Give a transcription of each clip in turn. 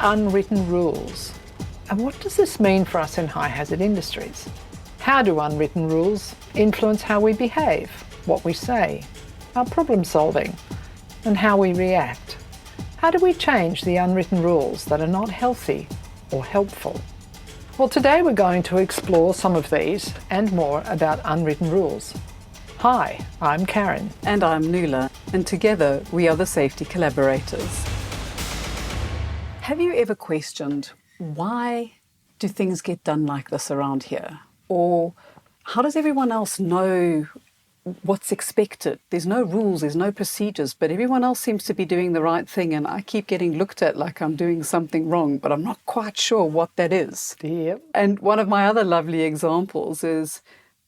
unwritten rules. And what does this mean for us in high hazard industries? How do unwritten rules influence how we behave, what we say, our problem solving, and how we react? How do we change the unwritten rules that are not healthy or helpful? Well, today we're going to explore some of these and more about unwritten rules. Hi, I'm Karen. And I'm Nuala, and together we are the Safety Collaborators. Have you ever questioned, why do things get done like this around here? Or how does everyone else know what's expected? There's no rules, there's no procedures, but everyone else seems to be doing the right thing, and I keep getting looked at like I'm doing something wrong, but I'm not quite sure what that is. Yep. And one of my other lovely examples is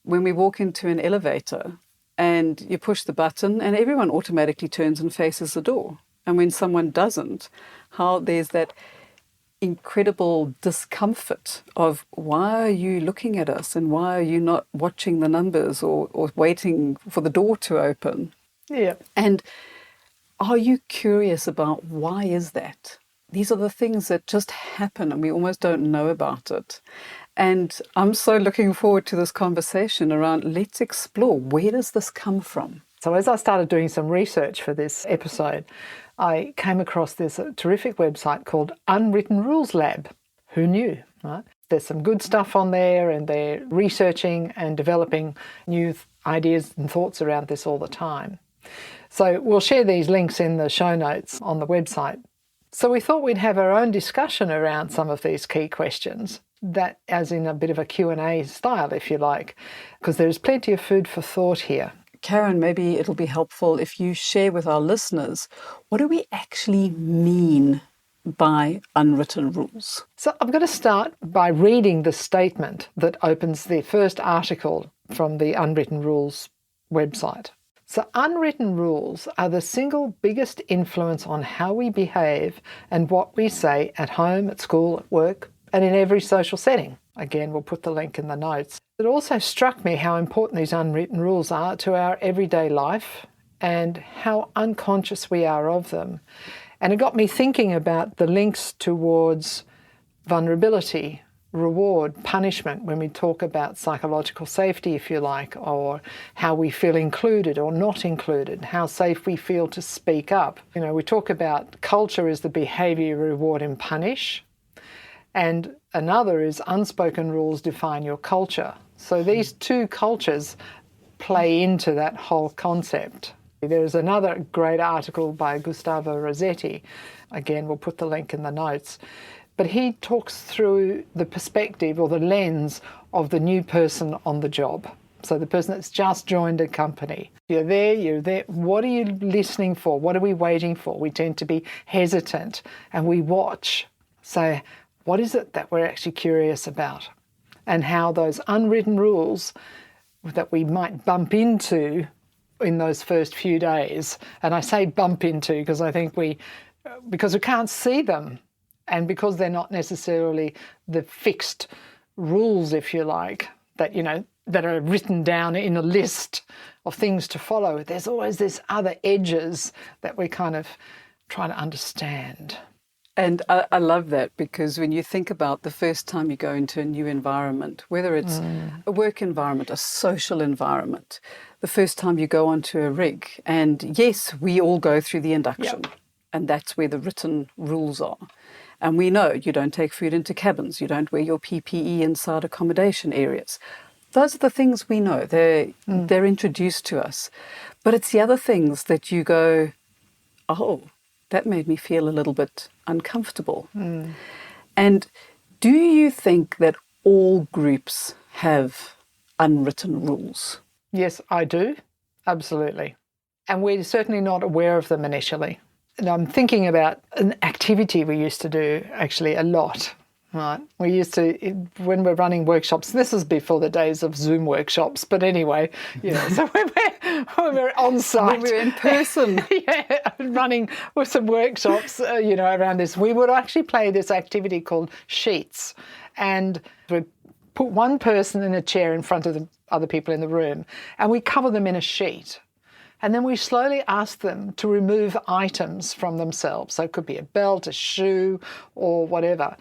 when we walk into an elevator and you push the button and everyone automatically turns and faces the door. And when someone doesn't, how there's that incredible discomfort of, why are you looking at us and why are you not watching the numbers or waiting for the door to open? Yeah. And are you curious about why is that? These are the things that just happen and we almost don't know about it. And I'm so looking forward to this conversation around, let's explore, where does this come from? So as I started doing some research for this episode, I came across this terrific website called Unwritten Rules Lab. Who knew, right? There's some good stuff on there, and they're researching and developing new ideas and thoughts around this all the time. So we'll share these links in the show notes on the website. So we thought we'd have our own discussion around some of these key questions, that as in a bit of a Q&A style, if you like, because there's plenty of food for thought here. Karen, maybe it'll be helpful if you share with our listeners, what do we actually mean by unwritten rules? So I'm going to start by reading the statement that opens the first article from the Unwritten Rules website. So unwritten rules are the single biggest influence on how we behave and what we say at home, at school, at work, and in every social setting. Again, we'll put the link in the notes. It also struck me how important these unwritten rules are to our everyday life and how unconscious we are of them. And it got me thinking about the links towards vulnerability, reward, punishment, when we talk about psychological safety, if you like, or how we feel included or not included, how safe we feel to speak up. You know, we talk about culture as the behaviour you reward and punish, and another is unspoken rules define your culture. So these two cultures play into that whole concept. There's another great article by Gustavo Rossetti. Again, we'll put the link in the notes. But he talks through the perspective or the lens of the new person on the job. So the person that's just joined a company. You're there. What are you listening for? What are we waiting for? We tend to be hesitant and we watch. So what is it that we're actually curious about? And how those unwritten rules that we might bump into in those first few days, and I say bump into because I think because we can't see them, and because they're not necessarily the fixed rules, if you like, that, you know, that are written down in a list of things to follow. There's always this other edges that we kind of try to understand. And I love that, because when you think about the first time you go into a new environment, whether it's a work environment, a social environment, the first time you go onto a rig, and yes, we all go through the induction, and that's where the written rules are. And we know you don't take food into cabins, you don't wear your PPE inside accommodation areas. Those are the things we know. They're introduced to us. But it's the other things that you go, oh, that made me feel a little bit uncomfortable. And do you think that all groups have unwritten rules? Yes, I do. Absolutely. And we're certainly not aware of them initially. And I'm thinking about an activity we used to do actually a lot. Right. We used to, when we're running workshops, this is before the days of Zoom workshops, but anyway, you know, so when we're on site. When we're in person. Running with some workshops, you know, around this, we would actually play this activity called Sheets. And we put one person in a chair in front of the other people in the room, and we cover them in a sheet. And then we slowly ask them to remove items from themselves. So it could be a belt, a shoe, or whatever.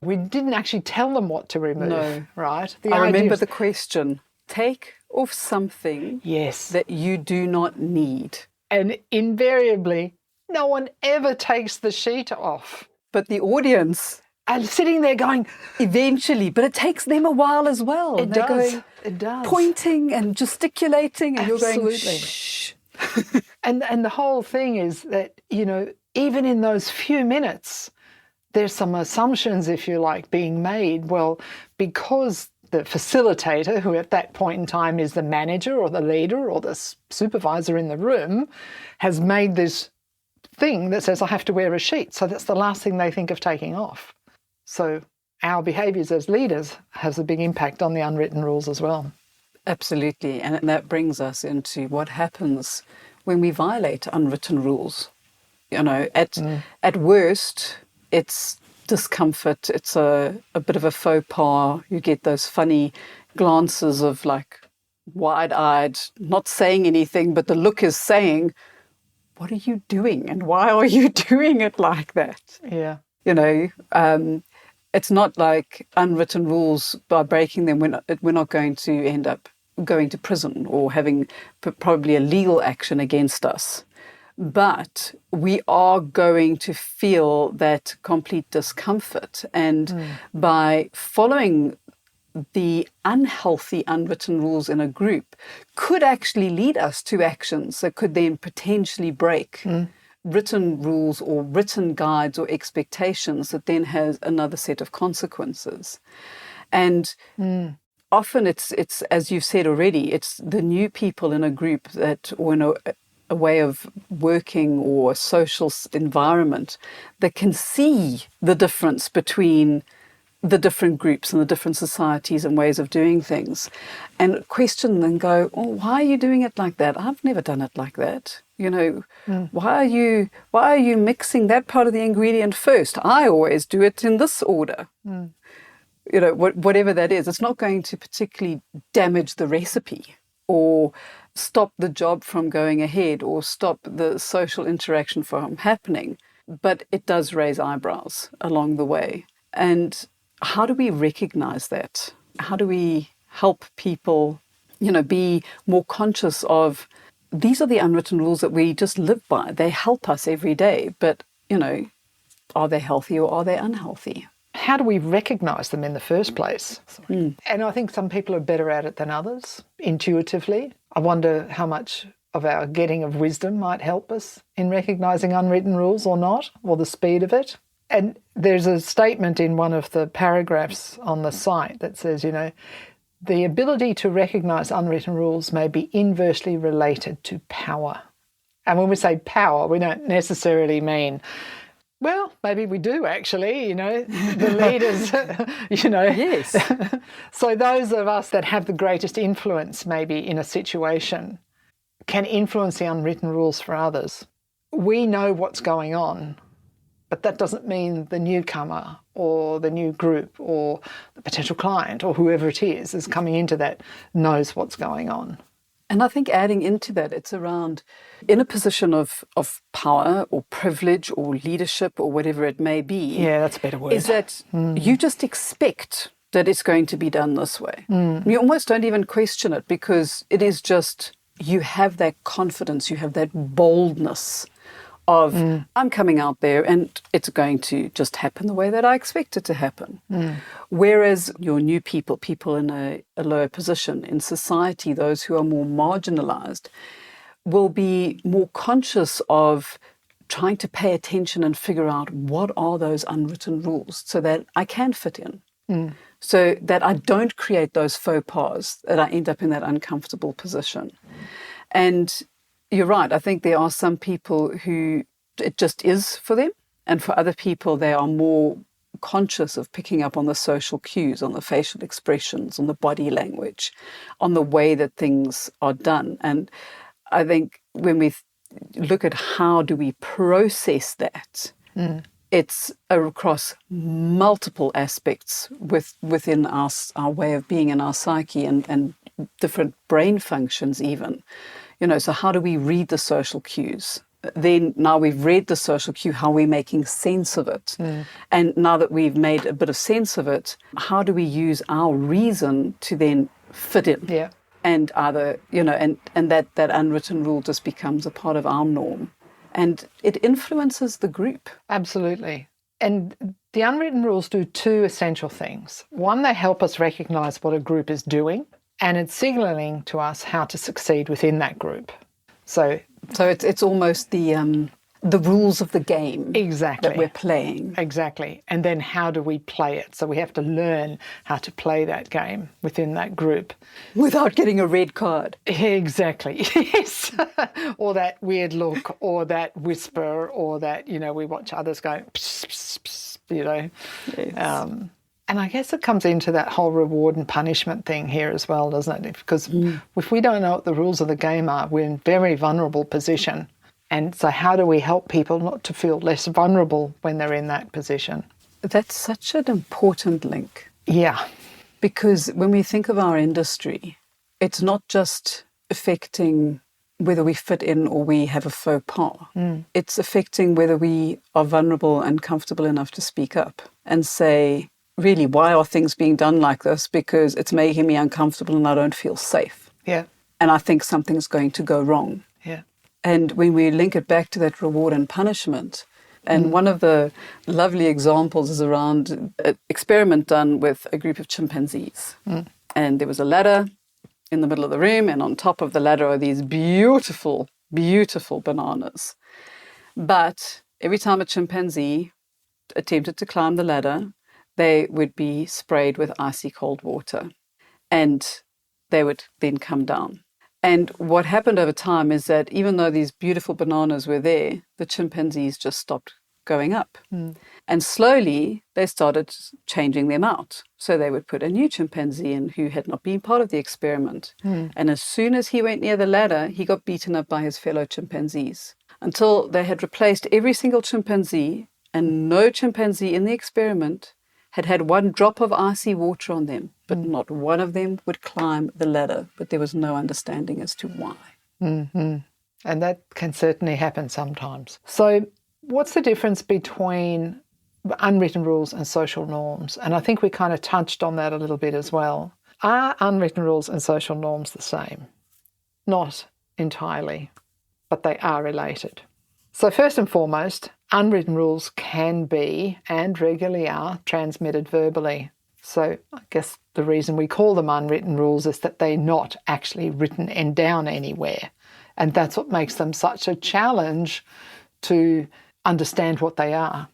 We didn't actually tell them what to remove, No. right? I remember the question, take off something Yes. that you do not need. And invariably, no one ever takes the sheet off. But the audience... And sitting there going... Eventually, but it takes them a while as well. It They're does. going, It does. pointing and gesticulating, and Absolutely. you're going, shh. And the whole thing is that, you know, even in those few minutes, there's some assumptions, if you like, being made. Well, because the facilitator, who at that point in time is the manager or the leader or the supervisor in the room, has made this thing that says I have to wear a sheet. So that's the last thing they think of taking off. So our behaviours as leaders has a big impact on the unwritten rules as well. Absolutely. And that brings us into what happens when we violate unwritten rules. You know, at worst, it's discomfort. It's a bit of a faux pas. You get those funny glances of like wide-eyed, not saying anything, but the look is saying, what are you doing? And why are you doing it like that? Yeah. You know, it's not like unwritten rules, by breaking them, we're not going to end up going to prison or having probably a legal action against us. But we are going to feel that complete discomfort. And by following the unhealthy unwritten rules in a group could actually lead us to actions that could then potentially break written rules or written guides or expectations that then has another set of consequences. And often it's as you've said already, it's the new people in a group that, or in a way of working or a social environment that can see the difference between the different groups and the different societies and ways of doing things, and question and go, oh, why are you doing it like that? I've never done it like that. You know, why are you mixing that part of the ingredient first? I always do it in this order. You know, whatever that is, it's not going to particularly damage the recipe or stop the job from going ahead or stop the social interaction from happening, but it does raise eyebrows along the way. And how do we recognize that? How do we help people, you know, be more conscious of these are the unwritten rules that we just live by. They help us every day, but, you know, are they healthy or are they unhealthy? How do we recognise them in the first place? And I think some people are better at it than others, intuitively. I wonder how much of our getting of wisdom might help us in recognising unwritten rules or not, or the speed of it. And there's a statement in one of the paragraphs on the site that says, you know, the ability to recognise unwritten rules may be inversely related to power. And when we say power, we don't necessarily mean, well, maybe we do actually, you know, the leaders, you know. Yes. So those of us that have the greatest influence maybe in a situation can influence the unwritten rules for others. We know what's going on, but that doesn't mean the newcomer or the new group or the potential client or whoever it is coming into that knows what's going on. And I think adding into that, it's around in a position of power or privilege or leadership or whatever it may be. Yeah, that's a better word. Is that you just expect that it's going to be done this way. You almost don't even question it because it is just, you have that confidence, you have that boldness of I'm coming out there and it's going to just happen the way that I expect it to happen. Whereas your new people in a lower position in society, those who are more marginalized, will be more conscious of trying to pay attention and figure out what are those unwritten rules so that I can fit in. So that I don't create those faux pas, that I end up in that uncomfortable position. And you're right. I think there are some people who it just is for them. And for other people, they are more conscious of picking up on the social cues, on the facial expressions, on the body language, on the way that things are done. And I think when we look at how do we process that, it's across multiple aspects within our way of being in our psyche and different brain functions even. So how do we read the social cues? Then now we've read the social cue, how are we making sense of it? And now that we've made a bit of sense of it, how do we use our reason to then fit in? Yeah. And either, and that unwritten rule just becomes a part of our norm. And it influences the group. Absolutely. And the unwritten rules do two essential things. One, they help us recognize what a group is doing, and it's signaling to us how to succeed within that group. So it's almost the rules of the game exactly that we're playing. Exactly. And then how do we play it? So we have to learn how to play that game within that group. Without getting a red card. Exactly. Yes. Or that weird look, or that whisper, or that, we watch others go, pss, pss, pss, Yes. And I guess it comes into that whole reward and punishment thing here as well, doesn't it? Because if we don't know what the rules of the game are, we're in a very vulnerable position. And so how do we help people not to feel less vulnerable when they're in that position? That's such an important link. Yeah. Because when we think of our industry, it's not just affecting whether we fit in or we have a faux pas. It's affecting whether we are vulnerable and comfortable enough to speak up and say, really, why are things being done like this? Because it's making me uncomfortable and I don't feel safe. Yeah. And I think something's going to go wrong. Yeah. And when we link it back to that reward and punishment, and one of the lovely examples is around an experiment done with a group of chimpanzees. And there was a ladder in the middle of the room, and on top of the ladder are these beautiful, beautiful bananas. But every time a chimpanzee attempted to climb the ladder, they would be sprayed with icy cold water, and they would then come down. And what happened over time is that even though these beautiful bananas were there, the chimpanzees just stopped going up. And slowly they started changing them out. So they would put a new chimpanzee in who had not been part of the experiment. And as soon as he went near the ladder, he got beaten up by his fellow chimpanzees until they had replaced every single chimpanzee, and no chimpanzee in the experiment had had one drop of icy water on them, but not one of them would climb the ladder, but there was no understanding as to why. And that can certainly happen sometimes. So what's the difference between unwritten rules and social norms? And I think we kind of touched on that a little bit as well. Are unwritten rules and social norms the same? Not entirely, but they are related. So first and foremost, unwritten rules can be, and regularly are, transmitted verbally. So I guess the reason we call them unwritten rules is that they're not actually written and down anywhere. And that's what makes them such a challenge to understand what they are,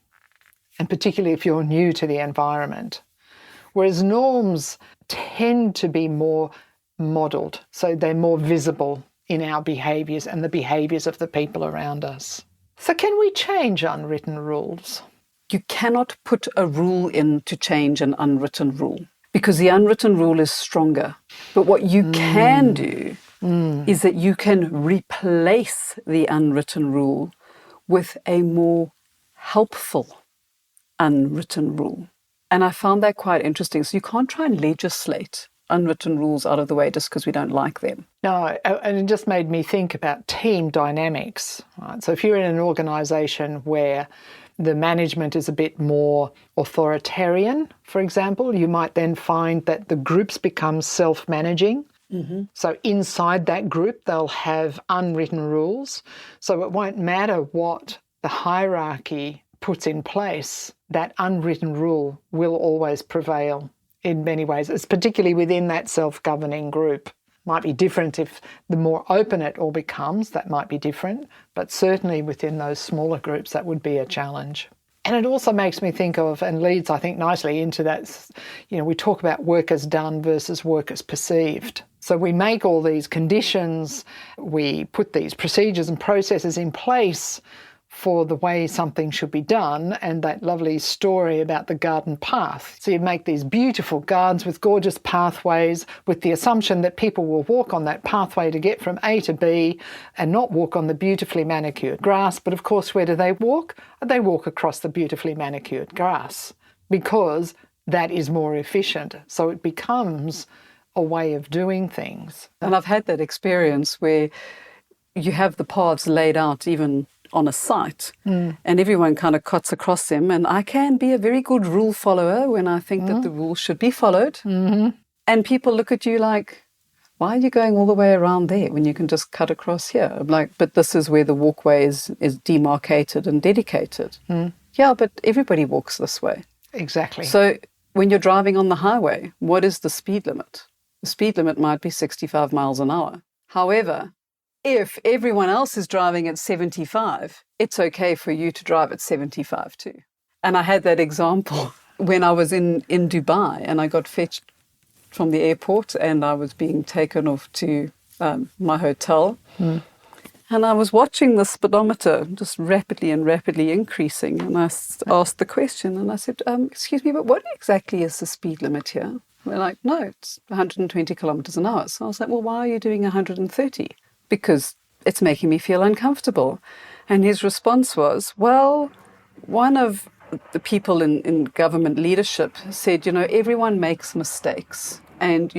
and particularly if you're new to the environment. Whereas norms tend to be more modelled, so they're more visible in our behaviours and the behaviours of the people around us. So can we change unwritten rules? You cannot put a rule in to change an unwritten rule, because the unwritten rule is stronger. But what you can do is that you can replace the unwritten rule with a more helpful unwritten rule. And I found that quite interesting. So you can't try and legislate unwritten rules out of the way just because we don't like them. No, and it just made me think about team dynamics. Right? So if you're in an organisation where the management is a bit more authoritarian, for example, you might then find that the groups become self-managing. So inside that group, they'll have unwritten rules. So it won't matter what the hierarchy puts in place, that unwritten rule will always prevail in many ways. It's particularly within that self-governing group. Might be different if the more open it all becomes, that might be different, but certainly within those smaller groups, that would be a challenge. And it also makes me think of, and leads, I think, nicely into that, we talk about work as done versus work as perceived. So we make all these conditions, we put these procedures and processes in place for the way something should be done, and that lovely story about the garden path. So you make these beautiful gardens with gorgeous pathways with the assumption that people will walk on that pathway to get from A to B and not walk on the beautifully manicured grass. But of course, where do they walk? They walk across the beautifully manicured grass because that is more efficient. So it becomes a way of doing things. And I've had that experience where you have the paths laid out even on a site, and everyone kind of cuts across them. And I can be a very good rule follower when I think that the rules should be followed. And people look at you like, why are you going all the way around there when you can just cut across here? I'm like, but this is where the walkway is demarcated and dedicated. Yeah, but everybody walks this way. Exactly. So when you're driving on the highway, what is the speed limit? The speed limit might be 65 miles an hour. However, if everyone else is driving at 75, it's okay for you to drive at 75 too. And I had that example when I was in Dubai, and I got fetched from the airport and I was being taken off to my hotel. And I was watching the speedometer just rapidly increasing. And I asked the question and I said, excuse me, but what exactly is the speed limit here? And they're like, no, it's 120 kilometers an hour. So I was like, well, why are you doing 130? Because it's making me feel uncomfortable. And his response was, well, one of the people in government leadership said, everyone makes mistakes. And,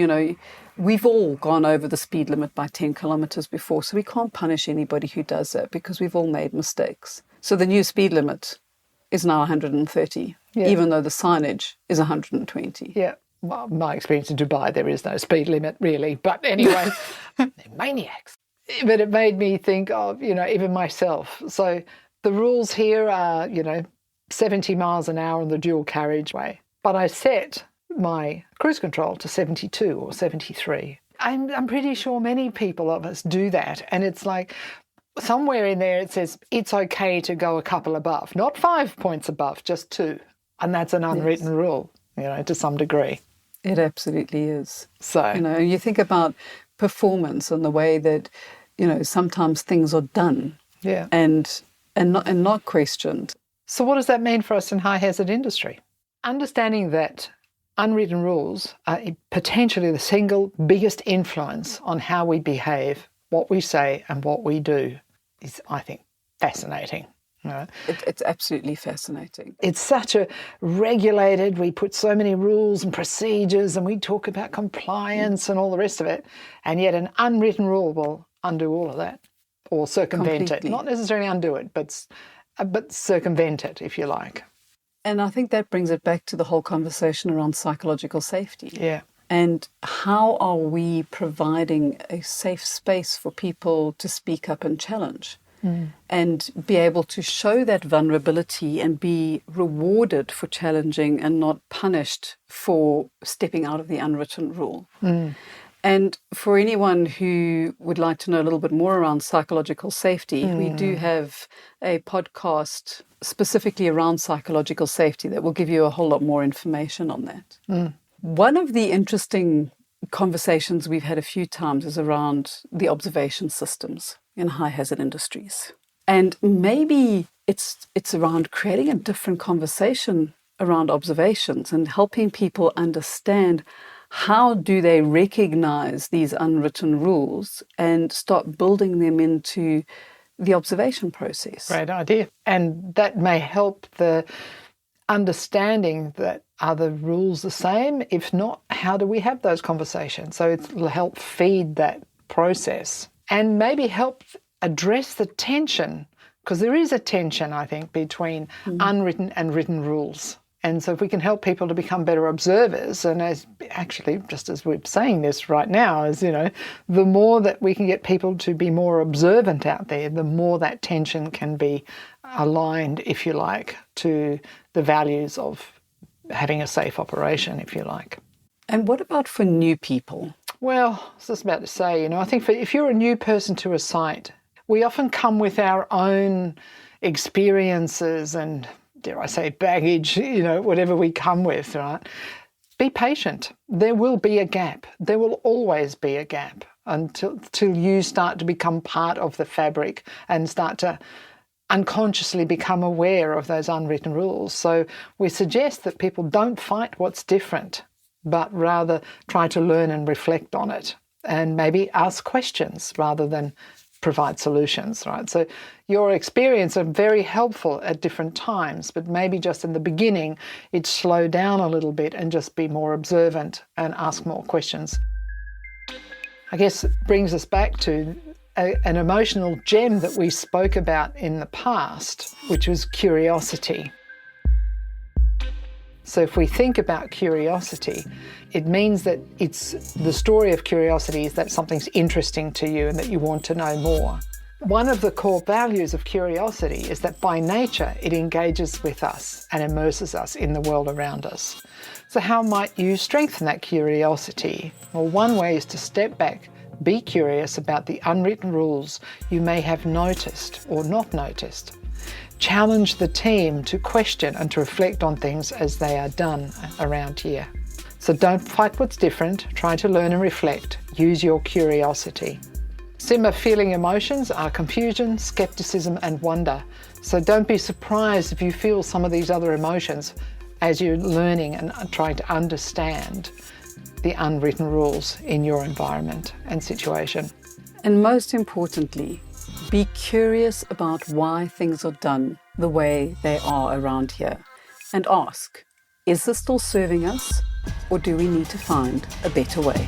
we've all gone over the speed limit by 10 kilometers before, so we can't punish anybody who does that because we've all made mistakes. So the new speed limit is now 130, even though the signage is 120. Yeah. Well, my experience in Dubai, there is no speed limit really. But anyway, they're maniacs. But it made me think of, even myself. So the rules here are, 70 miles an hour on the dual carriageway. But I set my cruise control to 72 or 73. I'm pretty sure many people of us do that. And it's like somewhere in there it says it's okay to go a couple above, not 5 points above, just 2. And that's an unwritten rule, to some degree. It absolutely is. So, you think about performance and the way that, sometimes things are done and not questioned. So what does that mean for us in high hazard industry? Understanding that unwritten rules are potentially the single biggest influence on how we behave, what we say and what we do is, I think, fascinating. It's absolutely fascinating. It's such a regulated, we put so many rules and procedures and we talk about compliance and all the rest of it, and yet an unwritten rule will undo all of that or circumvent it. Not necessarily undo it, but circumvent it, if you like. And I think that brings it back to the whole conversation around psychological safety. Yeah. And how are we providing a safe space for people to speak up and challenge and be able to show that vulnerability and be rewarded for challenging and not punished for stepping out of the unwritten rule. And for anyone who would like to know a little bit more around psychological safety, we do have a podcast specifically around psychological safety that will give you a whole lot more information on that. One of the interesting conversations we've had a few times is around the observation systems in high hazard industries. And maybe it's around creating a different conversation around observations and helping people understand how do they recognize these unwritten rules and start building them into the observation process. Great idea. And that may help the understanding that are the rules the same? If not, how do we have those conversations? So it'll help feed that process and maybe help address the tension, because there is a tension, I think, between unwritten and written rules. And so if we can help people to become better observers, and as actually, just as we're saying this right now, is, the more that we can get people to be more observant out there, the more that tension can be aligned, if you like, to the values of having a safe operation, if you like. And what about for new people? Well, I was just about to say, I think if you're a new person to a site, we often come with our own experiences and, dare I say, baggage, whatever we come with, right? Be patient. There will be a gap. There will always be a gap until you start to become part of the fabric and start to unconsciously become aware of those unwritten rules. So we suggest that people don't fight what's different, but rather try to learn and reflect on it and maybe ask questions rather than provide solutions, right? So your experience are very helpful at different times, but maybe just in the beginning, it's slow down a little bit and just be more observant and ask more questions. I guess it brings us back to an emotional gem that we spoke about in the past, which was curiosity. So if we think about curiosity, it means that the story of curiosity is that something's interesting to you and that you want to know more. One of the core values of curiosity is that by nature it engages with us and immerses us in the world around us. So how might you strengthen that curiosity? Well, one way is to step back, be curious about the unwritten rules you may have noticed or not noticed. Challenge the team to question and to reflect on things as they are done around here. So don't fight what's different, try to learn and reflect. Use your curiosity. Similar feeling emotions are confusion, skepticism and wonder. So don't be surprised if you feel some of these other emotions as you're learning and trying to understand the unwritten rules in your environment and situation. And most importantly, be curious about why things are done the way they are around here. And ask, is this still serving us, or do we need to find a better way?